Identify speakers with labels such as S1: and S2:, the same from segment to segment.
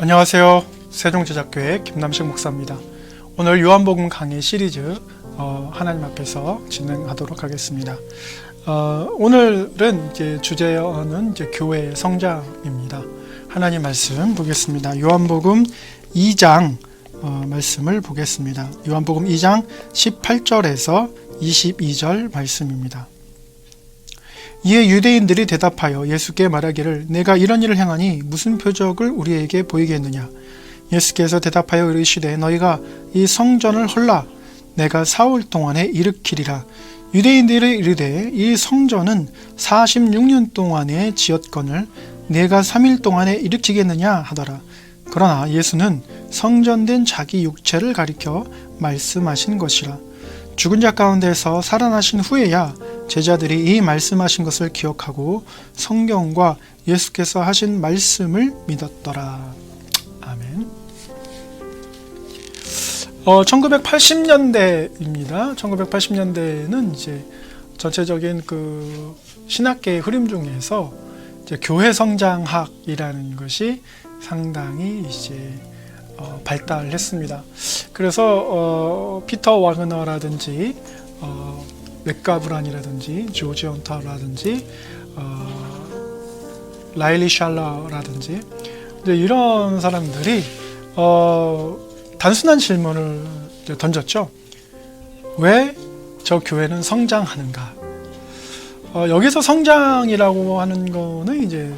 S1: 안녕하세요. 세종제자교회 김남식 목사입니다. 오늘 요한복음 강의 시리즈 하나님 앞에서 진행하도록 하겠습니다. 오늘은 주제어는 교회의 성장입니다. 하나님 말씀 보겠습니다. 요한복음 2장 말씀을 보겠습니다. 요한복음 2장 18절에서 22절 말씀입니다. 이에 유대인들이 대답하여 예수께 말하기를 내가 이런 일을 행하니 무슨 표적을 우리에게 보이겠느냐. 예수께서 대답하여 이르시되 너희가 이 성전을 헐라 내가 4월 동안에 일으키리라. 유대인들이 이르되 이 성전은 46년 동안에 지었거늘 내가 3일 동안에 일으키겠느냐 하더라. 그러나 예수는 성전된 자기 육체를 가리켜 말씀하신 것이라. 죽은 자 가운데서 살아나신 후에야 제자들이 이 말씀하신 것을 기억하고 성경과 예수께서 하신 말씀을 믿었더라. 아멘. 1980년대입니다. 1980년대는 이제 전체적인 그 신학계의 흐름 중에서 이제 교회 성장학이라는 것이 상당히 이제 발달했습니다. 그래서 피터 와그너라든지 맥가브란이라든지 조지 헌터라든지 라일리 샬러라든지 이런 사람들이 단순한 질문을 던졌죠. 왜 저 교회는 성장하는가? 여기서 성장이라고 하는 거는 이제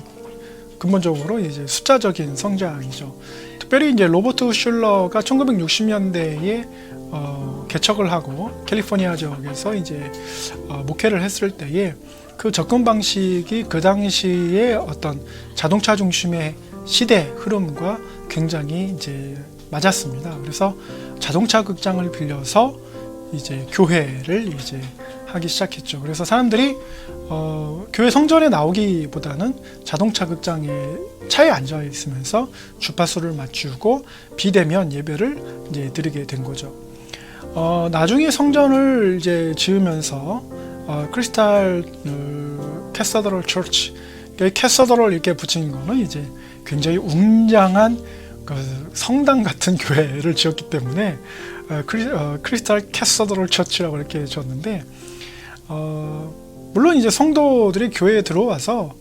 S1: 근본적으로 이제 숫자적인 성장이죠. 특별히 이제 로버트 슐러가 1960년대에 개척을 하고 캘리포니아 지역에서 이제 목회를 했을 때에 그 접근 방식이 그 당시에 어떤 자동차 중심의 시대 흐름과 굉장히 이제 맞았습니다. 그래서 자동차 극장을 빌려서 이제 교회를 이제 하기 시작했죠. 그래서 사람들이 교회 성전에 나오기보다는 자동차 극장에 차에 앉아 있으면서 주파수를 맞추고 비대면 예배를 이제 드리게 된 거죠. 나중에 성전을 이제 지으면서 크리스탈 캐서더럴 처치, 캐서더럴 이렇게 붙인 거는 이제 굉장히 웅장한 그 성당 같은 교회를 지었기 때문에 크리스탈 캐서더럴 처치라고 이렇게 지었는데, 물론 이제 성도들이 교회에 들어와서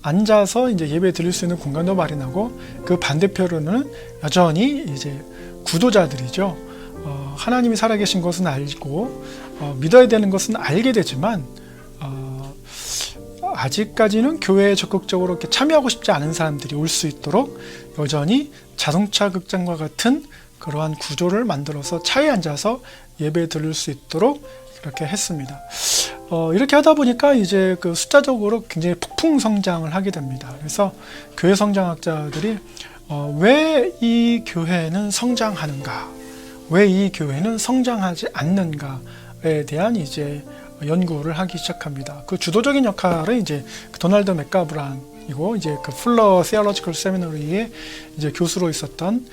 S1: 앉아서 이제 예배 드릴 수 있는 공간도 마련하고 그 반대편으로는 여전히 이제 구도자들이죠. 하나님이 살아계신 것은 알고 믿어야 되는 것은 알게 되지만 아직까지는 교회에 적극적으로 이렇게 참여하고 싶지 않은 사람들이 올 수 있도록 여전히 자동차 극장과 같은 그러한 구조를 만들어서 차에 앉아서 예배 드릴 수 있도록 이렇게 했습니다. 이렇게 하다 보니까 이제 그 숫자적으로 굉장히 폭풍 성장을 하게 됩니다. 그래서 교회 성장학자들이 왜 이 교회는 성장하는가, 왜 이 교회는 성장하지 않는가에 대한 이제 연구를 하기 시작합니다. 그 주도적인 역할은 이제 도널드 맥가브란이고 이제 그 풀러 세올로지컬 세미너리의 이제 교수로 있었던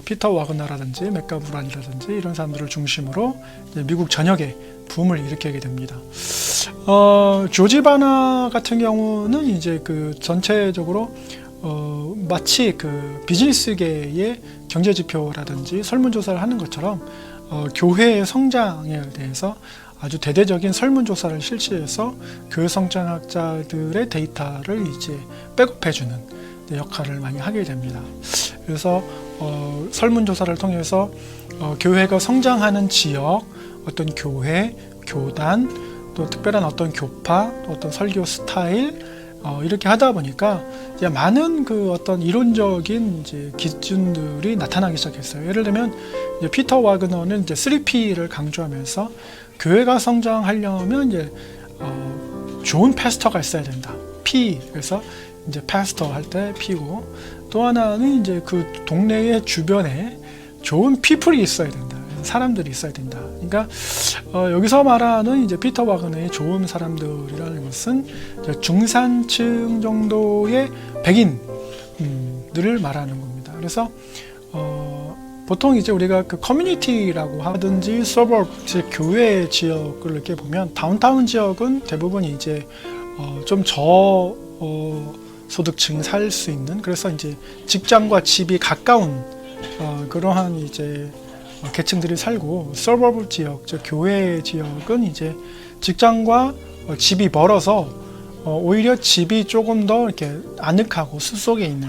S1: 피터 와그너라든지 맥가브란이라든지 이런 사람들을 중심으로 이제 미국 전역에 붐을 일으키게 됩니다. 조지 바나 같은 경우는 이제 그 전체적으로 마치 그 비즈니스계의 경제 지표라든지 설문조사를 하는 것처럼 교회의 성장에 대해서 아주 대대적인 설문조사를 실시해서 교회 성장학자들의 데이터를 이제 백업해주는 역할을 많이 하게 됩니다. 그래서 설문조사를 통해서 교회가 성장하는 지역, 어떤 교회, 교단, 또 특별한 어떤 교파, 또 어떤 설교 스타일, 이렇게 하다 보니까 이제 많은 그 어떤 이론적인 이제 기준들이 나타나기 시작했어요. 예를 들면 이제 피터 와그너는 이제 3P를 강조하면서 교회가 성장하려면 이제 좋은 패스터가 있어야 된다. P, 그래서 이제 패스터 할 때 P고, 또 하나는 이제 그 동네의 주변에 좋은 피플이 있어야 된다. 사람들이 있어야 된다. 그러니까 여기서 말하는 이제 피터 와그너의 좋은 사람들이라는 것은 중산층 정도의 백인들을 말하는 겁니다. 그래서 보통 이제 우리가 그 커뮤니티라고 하든지 서버브, 교회 지역을 이렇게 보면 다운타운 지역은 대부분 이제 좀 소득층이 살 수 있는, 그래서 이제 직장과 집이 가까운 그러한 이제 계층들이 살고, 서버브 지역, 즉 교회 지역은 이제 직장과 집이 멀어서 오히려 집이 조금 더 이렇게 아늑하고 숲속에 있는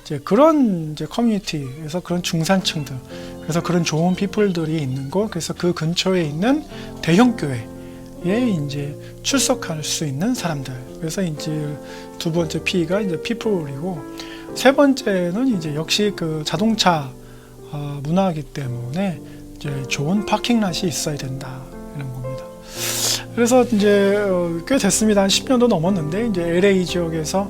S1: 이제 그런 이제 커뮤니티에서 그런 중산층들, 그래서 그런 좋은 피플들이 있는 곳, 그래서 그 근처에 있는 대형 교회에 이제 출석할 수 있는 사람들. 그래서 이제 두 번째 P가 이제 people이고, 세 번째는 이제 역시 그 자동차 문화이기 때문에 이제 좋은 파킹랏이 있어야 된다 이런 겁니다. 그래서 이제 꽤 됐습니다. 한 10년도 넘었는데 이제 LA 지역에서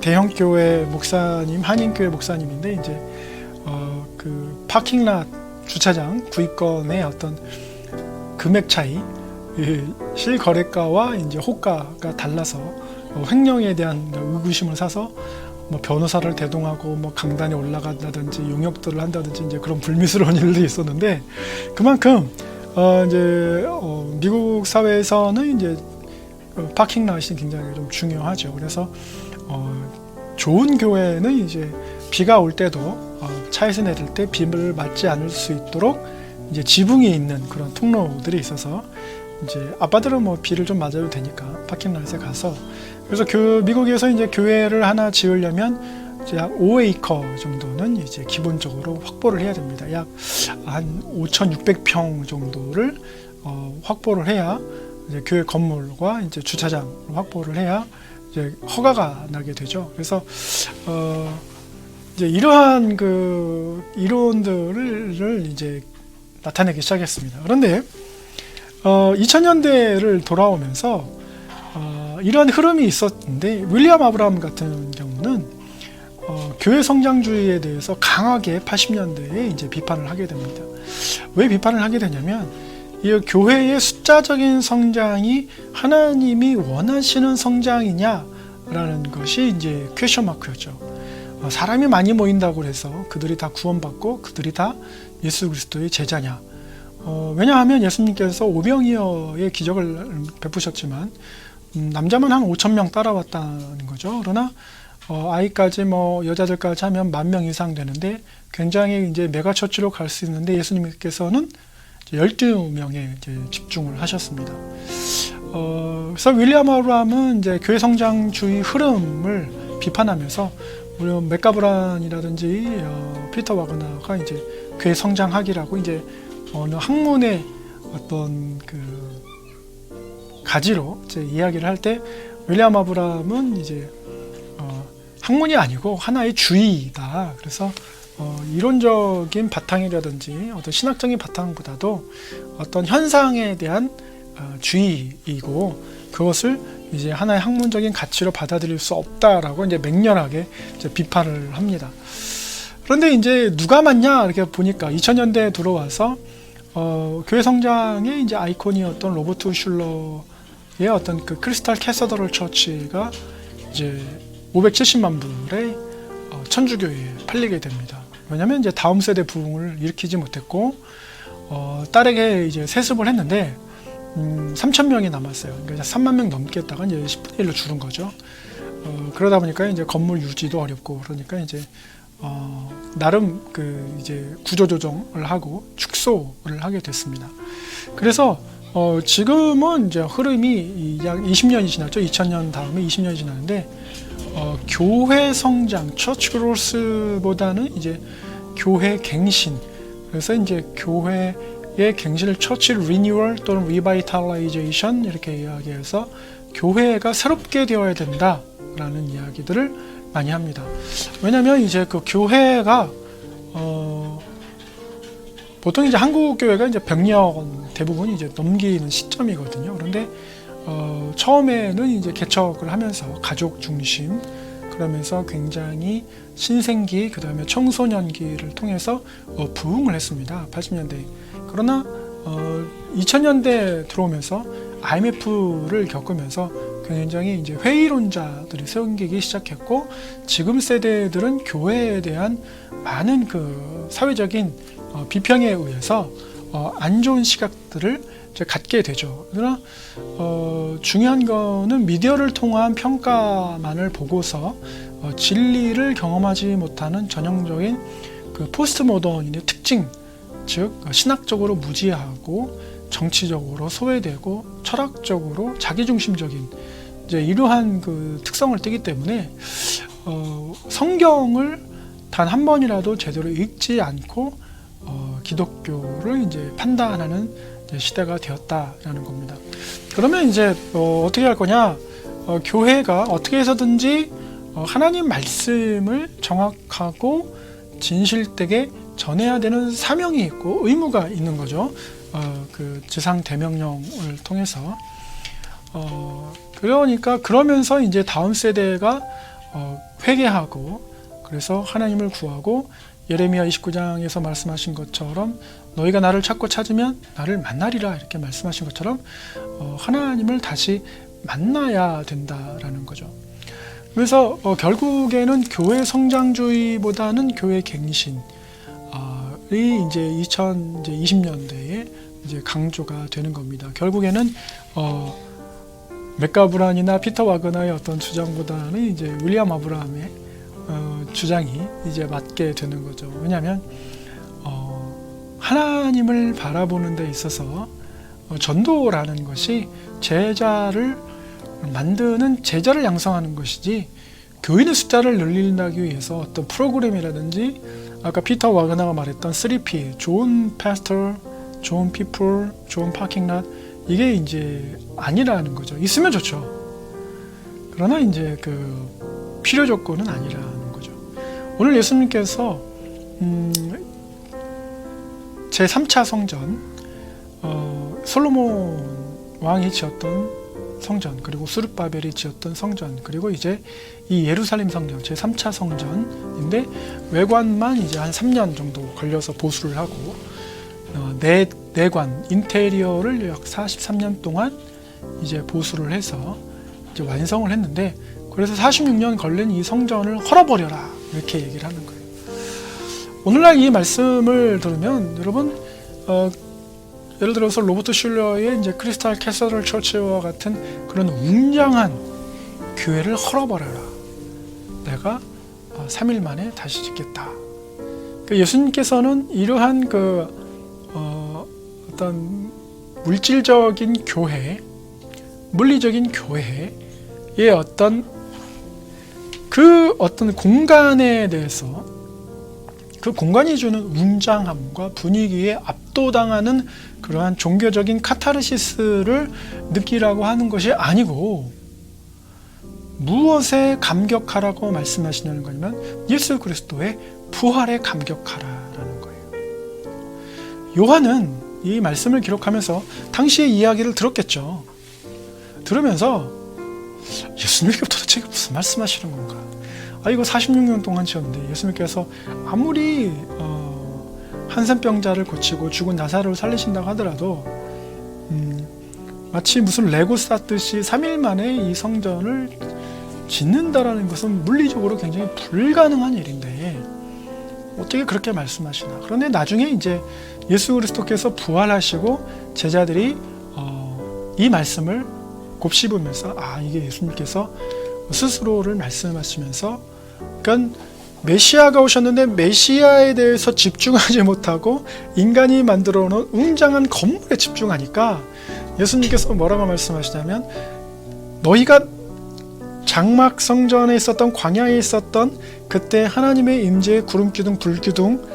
S1: 대형 교회 목사님, 한인교회 목사님인데 이제 그 파킹랏 주차장 구입권의 어떤 금액 차이, 실거래가와 이제 호가가 달라서 횡령에 대한 의구심을 사서 뭐 변호사를 대동하고 뭐 강단에 올라간다든지 용역들을 한다든지 이제 그런 불미스러운 일들이 있었는데, 그만큼 이제 미국 사회에서는 이제 파킹랏이 굉장히 좀 중요하죠. 그래서 좋은 교회는 이제 비가 올 때도 차에서 내릴 때 비를 맞지 않을 수 있도록 이제 지붕이 있는 그런 통로들이 있어서 이제 아빠들은 뭐 비를 좀 맞아도 되니까 파킹랏에 가서, 그래서 미국에서 이제 교회를 하나 지으려면 이제 약 5에이커 정도는 이제 기본적으로 확보를 해야 됩니다. 약 한 5,600평 정도를 확보를 해야 이제 교회 건물과 이제 주차장 확보를 해야 이제 허가가 나게 되죠. 그래서 이제 이러한 그 이론들을 이제 나타내기 시작했습니다. 그런데 2000년대를 돌아오면서 이러한 흐름이 있었는데, 윌리엄 아브라함 같은 경우는 교회 성장주의에 대해서 강하게 80년대에 이제 비판을 하게 됩니다. 왜 비판을 하게 되냐면, 이 교회의 숫자적인 성장이 하나님이 원하시는 성장이냐라는 것이 이제 퀘스천 마크였죠. 사람이 많이 모인다고 해서 그들이 다 구원받고 그들이 다 예수 그리스도의 제자냐? 왜냐하면 예수님께서 오병이어의 기적을 베푸셨지만 남자만 한 5,000명 따라왔다는 거죠. 그러나 아이까지 뭐 여자들까지 하면 10,000명 이상 되는데 굉장히 이제 메가처치로 갈 수 있는데, 예수님께서는 12명에 이제 집중을 하셨습니다. 그래서 윌리엄 아브라함은 이제 교회 성장주의 흐름을 비판하면서, 우리 맥가브란이라든지 피터 와그너가 이제 교회 성장학이라고 이제 어느 학문의 어떤 그 가지로 이제 이야기를 할 때, 윌리엄 아브라함은 이제 학문이 아니고 하나의 주의이다. 그래서 이론적인 바탕이라든지 어떤 신학적인 바탕보다도 어떤 현상에 대한 주의이고, 그것을 이제 하나의 학문적인 가치로 받아들일 수 없다라고 이제 맹렬하게 이제 비판을 합니다. 그런데 이제 누가 맞냐 이렇게 보니까 2000년대에 들어와서 교회 성장의 이제 아이콘이었던 로버트 슐러의 어떤 그 크리스탈 캐서더럴 처치가 이제 570만 불의 천주교회에 팔리게 됩니다. 왜냐하면 이제 다음 세대 부흥을 일으키지 못했고 딸에게 이제 세습을 했는데 3,000명이 남았어요. 그러니까 3만 명 넘겠다가 이제 10분의 1로 줄은 거죠. 그러다 보니까 이제 건물 유지도 어렵고, 그러니까 이제 나름 그 이제 구조 조정을 하고 축소를 하게 됐습니다. 그래서 지금은 이제 흐름이 약 20년이 지났죠. 2000년 다음에 20년이 지났는데 교회 성장, 처치 그로스보다는 이제 교회 갱신. 그래서 이제 교회의 갱신을 처치 리뉴얼 또는 리바이탈라이제이션 이렇게 이야기해서 교회가 새롭게 되어야 된다라는 이야기들을 많이 합니다. 왜냐하면 이제 그 교회가 보통 이제 한국 교회가 이제 100년 대부분 이제 넘기는 시점이거든요. 그런데 처음에는 이제 개척을 하면서 가족 중심, 그러면서 굉장히 신생기, 그 다음에 청소년기를 통해서 부흥을 했습니다. 80년대. 그러나 2000년대 들어오면서 IMF를 겪으면서 굉장히 이제 회의론자들이 생기기 시작했고, 지금 세대들은 교회에 대한 많은 그 사회적인 비평에 의해서 안 좋은 시각들을 이제 갖게 되죠. 그러나 중요한 거는 미디어를 통한 평가만을 보고서 진리를 경험하지 못하는 전형적인 그 포스트 모던의 특징, 즉 신학적으로 무지하고 정치적으로 소외되고 철학적으로 자기중심적인 이제 이러한 그 특성을 띠기 때문에 성경을 단 한 번이라도 제대로 읽지 않고 기독교를 이제 판단하는 이제 시대가 되었다라는 겁니다. 그러면 이제 어떻게 할 거냐? 교회가 어떻게 해서든지 하나님 말씀을 정확하고 진실되게 전해야 되는 사명이 있고 의무가 있는 거죠. 그 지상 대명령을 통해서 그러니까 그러면서 이제 다음 세대가 회개하고 그래서 하나님을 구하고 예레미야 29장에서 말씀하신 것처럼 너희가 나를 찾고 찾으면 나를 만나리라 이렇게 말씀하신 것처럼 하나님을 다시 만나야 된다라는 거죠. 그래서 결국에는 교회 성장주의보다는 교회 갱신이 이제 2020년대에 이제 강조가 되는 겁니다. 결국에는 맥가브란이나 피터 와그너의 어떤 주장보다는 이제 윌리엄 아브라함의 주장이 이제 맞게 되는 거죠. 왜냐하면 하나님을 바라보는 데 있어서 전도라는 것이 제자를 만드는 제자를 양성하는 것이지 교인의 숫자를 늘린다기 위해서 어떤 프로그램이라든지 아까 피터 와그너가 말했던 3P, 좋은 패스터, 좋은 피플, 좋은 파킹랏 이게 이제 아니라는 거죠. 있으면 좋죠. 그러나 이제 그 필요 조건은 아니라는 거죠. 오늘 예수님께서 제3차 성전, 솔로몬 왕이 지었던 성전, 그리고 수르바벨이 지었던 성전, 그리고 이제 이 예루살렘 성전, 제3차 성전인데 외관만 이제 한 3년 정도 걸려서 보수를 하고 내관, 인테리어를 약 43년 동안 이제 보수를 해서 이제 완성을 했는데 그래서 46년 걸린 이 성전을 헐어버려라 이렇게 얘기를 하는 거예요. 오늘날 이 말씀을 들으면 여러분 예를 들어서 로버트 슐러의 이제 크리스탈 캐서럴 처치와 같은 그런 웅장한 교회를 헐어버려라. 내가 3일 만에 다시 짓겠다. 그러니까 예수님께서는 이러한 어떤 물질적인 교회, 물리적인 교회의 어떤 공간에 대해서 그 공간이 주는 웅장함과 분위기에 압도당하는 그러한 종교적인 카타르시스를 느끼라고 하는 것이 아니고 무엇에 감격하라고 말씀하시냐는 거냐면 예수 그리스도의 부활에 감격하라라는 거예요. 요한은 이 말씀을 기록하면서 당시의 이야기를 들었겠죠. 들으면서 예수님이 도대체 무슨 말씀하시는 건가? 이거 46년 동안 지었는데 예수님께서 아무리 한센병자를 고치고 죽은 나사로를 살리신다고 하더라도 마치 무슨 레고 쌓듯이 3일 만에 이 성전을 짓는다라는 것은 물리적으로 굉장히 불가능한 일인데 어떻게 그렇게 말씀하시나? 그런데 나중에 이제 예수 그리스도께서 부활하시고 제자들이 이 말씀을 곱씹으면서 이게 예수님께서 스스로를 말씀하시면서 그러니까 메시아가 오셨는데 메시아에 대해서 집중하지 못하고 인간이 만들어 놓은 웅장한 건물에 집중하니까 예수님께서 뭐라고 말씀하시냐면 너희가 장막 성전에 있었던 광야에 있었던 그때 하나님의 임재의 구름기둥 불기둥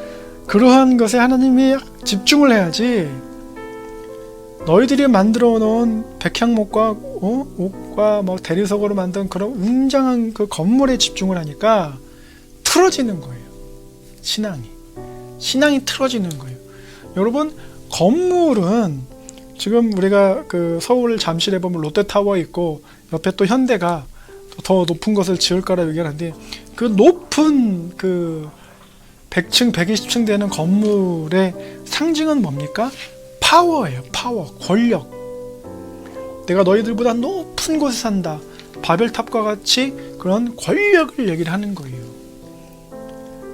S1: 그러한 것에 하나님이 집중을 해야지 너희들이 만들어 놓은 백향목과 옥과 대리석으로 만든 그런 웅장한 그 건물에 집중을 하니까 틀어지는 거예요. 신앙이 틀어지는 거예요. 여러분 건물은 지금 우리가 그 서울 잠실에 보면 롯데타워 있고 옆에 또 현대가 더 높은 것을 지을 거라 얘기하는데 그 높은 그 100층 120층 되는 건물의 상징은 뭡니까? 파워예요. 파워, 권력. 내가 너희들보다 높은 곳에 산다. 바벨탑과 같이 그런 권력을 얘기를 하는 거예요.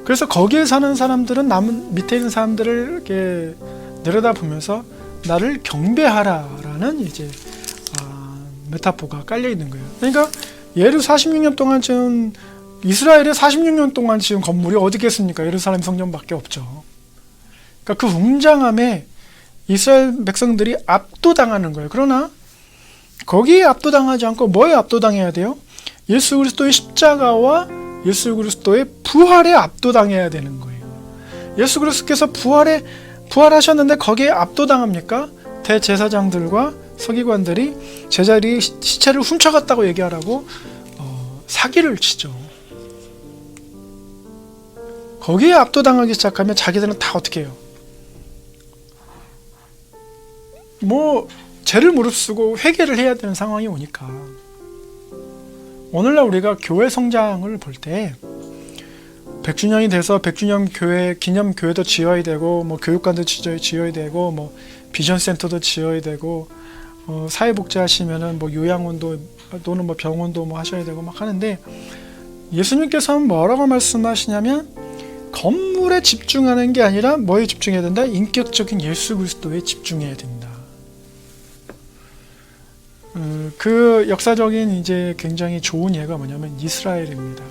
S1: 그래서 거기에 사는 사람들은 밑에 있는 사람들을 이렇게 내려다보면서 나를 경배하라라는 이제 메타포가 깔려 있는 거예요. 그러니까 예루 46년 동안 지금 이스라엘의 46년 동안 지은 건물이 어디 있겠습니까? 예루살렘 성전밖에 없죠. 그러니까 그 웅장함에 이스라엘 백성들이 압도당하는 거예요. 그러나 거기에 압도당하지 않고 뭐에 압도당해야 돼요? 예수 그리스도의 십자가와 예수 그리스도의 부활에 압도당해야 되는 거예요. 예수 그리스도께서 부활하셨는데 거기에 압도당합니까? 대제사장들과 서기관들이 제자리 시체를 훔쳐갔다고 얘기하라고 사기를 치죠. 거기에 압도당하기 시작하면 자기들은 다 어떻게 해요? 죄를 무릅쓰고 회개를 해야 되는 상황이 오니까. 오늘날 우리가 교회 성장을 볼 때 100주년이 돼서 100주년 교회 기념 교회도 지어야 되고 교육관도 지어야 되고 비전센터도 지어야 되고 사회복지 하시면은 요양원도 또는 병원도 하셔야 되고 막 하는데, 예수님께서는 뭐라고 말씀하시냐면 건물에 집중하는 게 아니라 뭐에 집중해야 된다? 인격적인 예수 그리스도에 집중해야 된다. 그 역사적인 이제 굉장히 좋은 예가 뭐냐면 이스라엘입니다.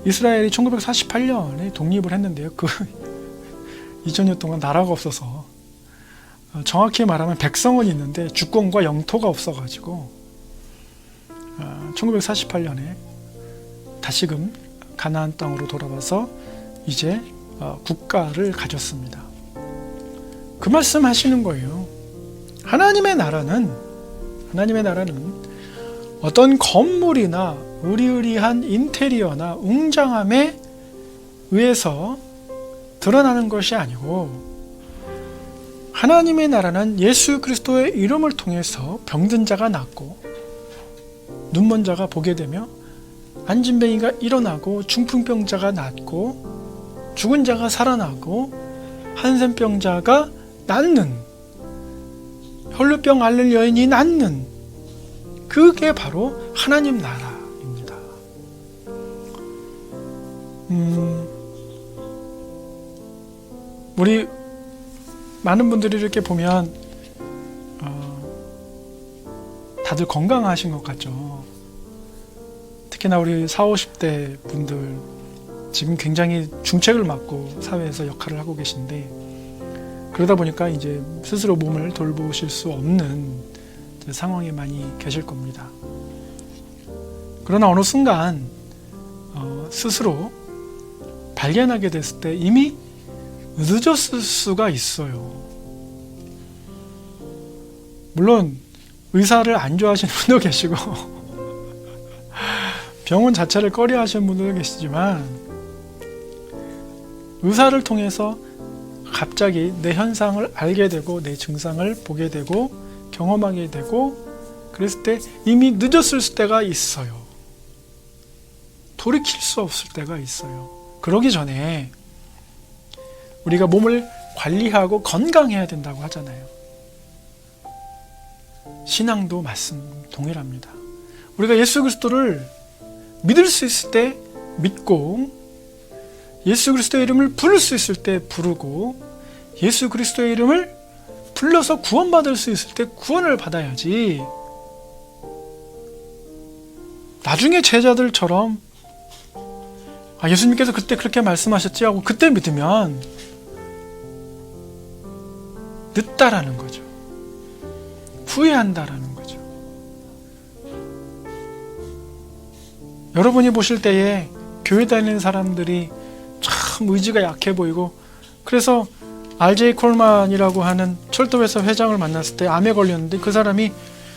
S1: 이스라엘이 1948년에 독립을 했는데요. 그 2000년 동안 나라가 없어서, 정확히 말하면 백성은 있는데 주권과 영토가 없어가지고 1948년에 다시금 가나안 땅으로 돌아와서 이제 국가를 가졌습니다. 그 말씀 하시는 거예요. 하나님의 나라는 어떤 건물이나 으리으리한 인테리어나 웅장함에 의해서 드러나는 것이 아니고, 하나님의 나라는 예수 그리스도의 이름을 통해서 병든 자가 낫고 눈먼 자가 보게 되며 안진뱅이가 일어나고 중풍병자가 낫고 죽은 자가 살아나고 한센병자가 낫는, 혈루병 앓는 여인이 낫는, 그게 바로 하나님 나라입니다. 우리 많은 분들이 이렇게 보면 다들 건강하신 것 같죠. 특히나 우리 40, 50대 분들 지금 굉장히 중책을 맡고 사회에서 역할을 하고 계신데, 그러다 보니까 이제 스스로 몸을 돌보실 수 없는 상황에 많이 계실 겁니다. 그러나 어느 순간 스스로 발견하게 됐을 때 이미 늦었을 수가 있어요. 물론 의사를 안 좋아하시는 분도 계시고 병원 자체를 꺼려하시는 분들도 계시지만, 의사를 통해서 갑자기 내 현상을 알게 되고 내 증상을 보게 되고 경험하게 되고, 그랬을 때 이미 늦었을 때가 있어요. 돌이킬 수 없을 때가 있어요. 그러기 전에 우리가 몸을 관리하고 건강해야 된다고 하잖아요. 신앙도 동일합니다. 우리가 예수 그리스도를 믿을 수 있을 때 믿고, 예수 그리스도의 이름을 부를 수 있을 때 부르고, 예수 그리스도의 이름을 불러서 구원받을 수 있을 때 구원을 받아야지, 나중에 제자들처럼 예수님께서 그때 그렇게 말씀하셨지 하고 그때 믿으면 늦다라는 거죠. 후회한다라는 거죠. 여러분이 보실 때에 교회 다니는 사람들이 참 의지가 약해 보이고, 그래서 RJ 콜만이라고 하는 철도회사 회장을 만났을 때 암에 걸렸는데, 그 사람이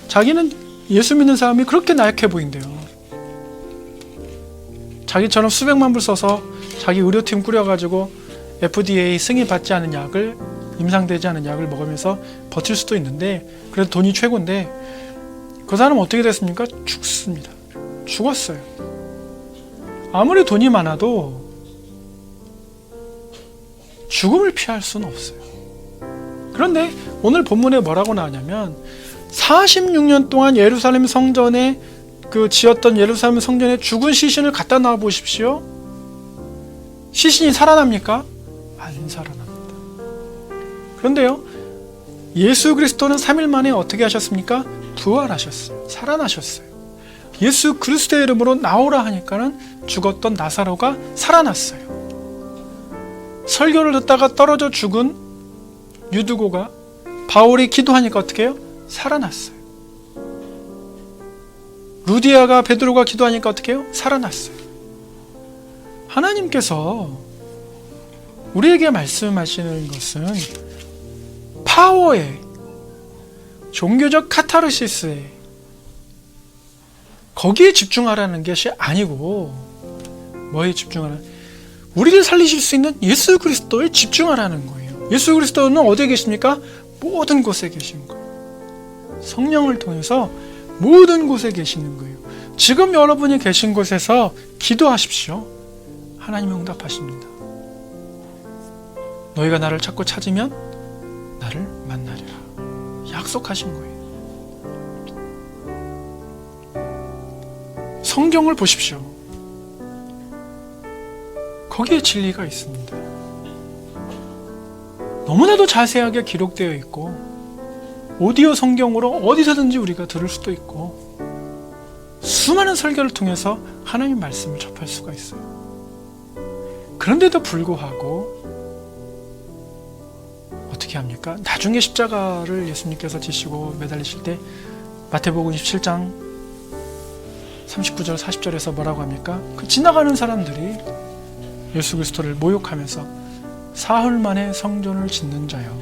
S1: 자기는 예수 믿는 사람이 그렇게 나약해 보인대요. 자기처럼 수백만 불 써서 자기 의료팀 꾸려가지고 FDA 승인 받지 않은 약을, 임상되지 않은 약을 먹으면서 버틸 수도 있는데, 그래도 돈이 최고인데, 그 사람은 어떻게 됐습니까? 죽습니다. 죽었어요. 아무리 돈이 많아도 죽음을 피할 수는 없어요. 그런데 오늘 본문에 뭐라고 나오냐면, 46년 동안 예루살렘 성전에 지었던 예루살렘 성전에 죽은 시신을 갖다 놔 보십시오. 시신이 살아납니까? 안 살아납니다. 그런데요, 예수 그리스도는 3일 만에 어떻게 하셨습니까? 부활하셨어요. 살아나셨어요. 예수 그리스도의 이름으로 나오라 하니까는 죽었던 나사로가 살아났어요. 설교를 듣다가 떨어져 죽은 유두고가 바울이 기도하니까 어떻게 해요? 살아났어요. 루디아가 베드로가 기도하니까 어떻게 해요? 살아났어요. 하나님께서 우리에게 말씀하시는 것은 파워에, 종교적 카타르시스에, 거기에 집중하라는 것이 아니고 뭐에 집중하라? 우리를 살리실 수 있는 예수 그리스도에 집중하라는 거예요. 예수 그리스도는 어디에 계십니까? 모든 곳에 계신 거예요. 성령을 통해서 모든 곳에 계시는 거예요. 지금 여러분이 계신 곳에서 기도하십시오. 하나님이 응답하십니다. 너희가 나를 찾고 찾으면 나를 만나리라. 약속하신 거예요. 성경을 보십시오. 거기에 진리가 있습니다. 너무나도 자세하게 기록되어 있고 오디오 성경으로 어디서든지 우리가 들을 수도 있고 수많은 설교를 통해서 하나님 말씀을 접할 수가 있어요. 그런데도 불구하고 어떻게 합니까? 나중에 십자가를 예수님께서 지시고 매달리실 때 마태복음 27장 39절 40절에서 뭐라고 합니까? 그 지나가는 사람들이 예수 그리스도를 모욕하면서 사흘 만에 성전을 짓는 자여,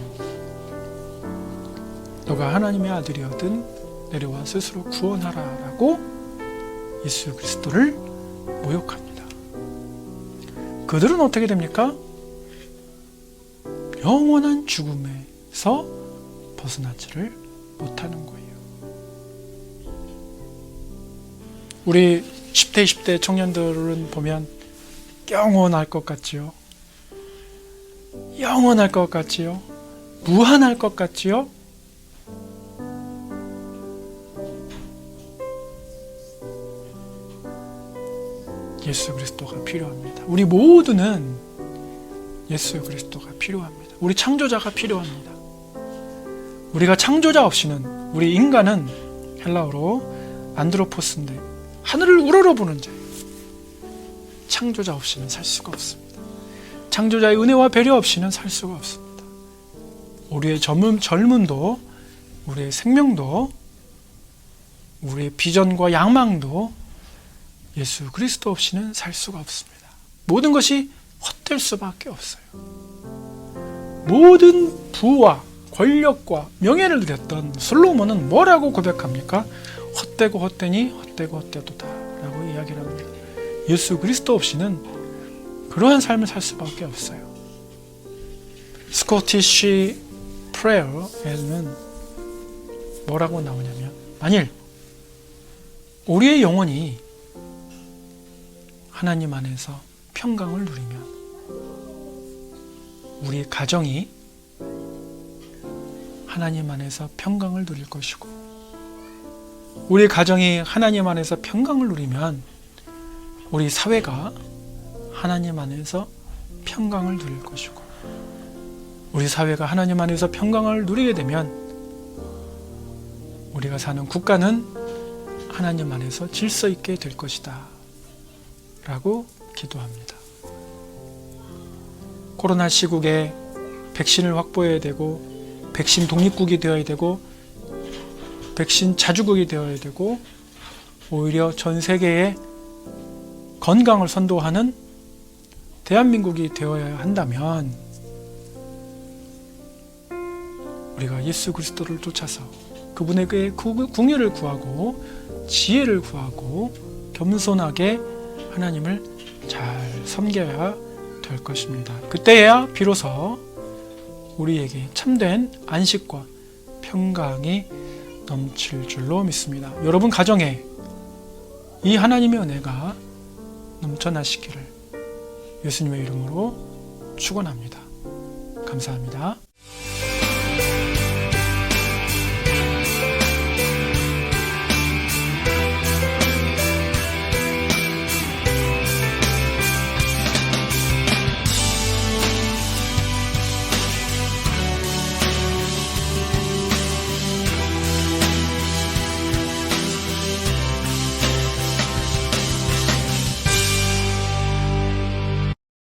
S1: 너가 하나님의 아들이거든 내려와 스스로 구원하라라고 예수 그리스도를 모욕합니다. 그들은 어떻게 됩니까? 영원한 죽음에서 벗어나지를 못하는 거예요. 우리 10대, 20대 청년들은 보면 영원할 것 같지요? 영원할 것 같지요? 무한할 것 같지요? 예수 그리스도가 필요합니다. 우리 모두는 예수 그리스도가 필요합니다. 우리 창조자가 필요합니다. 우리가 창조자 없이는, 우리 인간은 헬라어로 안드로포스인데 하늘을 우러러보는 자예요. 창조자 없이는 살 수가 없습니다. 창조자의 은혜와 배려 없이는 살 수가 없습니다. 우리의 젊음도, 우리의 생명도, 우리의 비전과 야망도 예수 그리스도 없이는 살 수가 없습니다. 모든 것이 헛될 수밖에 없어요. 모든 부와 권력과 명예를 누렸던 솔로몬은 뭐라고 고백합니까? 헛되고 헛되니 헛되고 헛되도다 라고 이야기를 합니다. 예수 그리스도 없이는 그러한 삶을 살 수밖에 없어요. 스코티시 프레어에는 뭐라고 나오냐면, 만일 우리의 영혼이 하나님 안에서 평강을 누리면, 우리 가정이 하나님 안에서 평강을 누릴 것이고, 우리 가정이 하나님 안에서 평강을 누리면 우리 사회가 하나님 안에서 평강을 누릴 것이고, 우리 사회가 하나님 안에서 평강을 누리게 되면 우리가 사는 국가는 하나님 안에서 질서 있게 될 것이다 라고 기도합니다. 코로나 시국에 백신을 확보해야 되고, 백신 독립국이 되어야 되고, 백신 자주국이 되어야 되고, 오히려 전 세계에 건강을 선도하는 대한민국이 되어야 한다면 우리가 예수 그리스도를 쫓아서 그분에게 궁유를 구하고 지혜를 구하고 겸손하게 하나님을 잘 섬겨야 될 것입니다. 그때야 비로소 우리에게 참된 안식과 평강이 넘칠 줄로 믿습니다. 여러분 가정에 이 하나님의 은혜가 넘쳐나시기를 예수님의 이름으로 축원합니다. 감사합니다.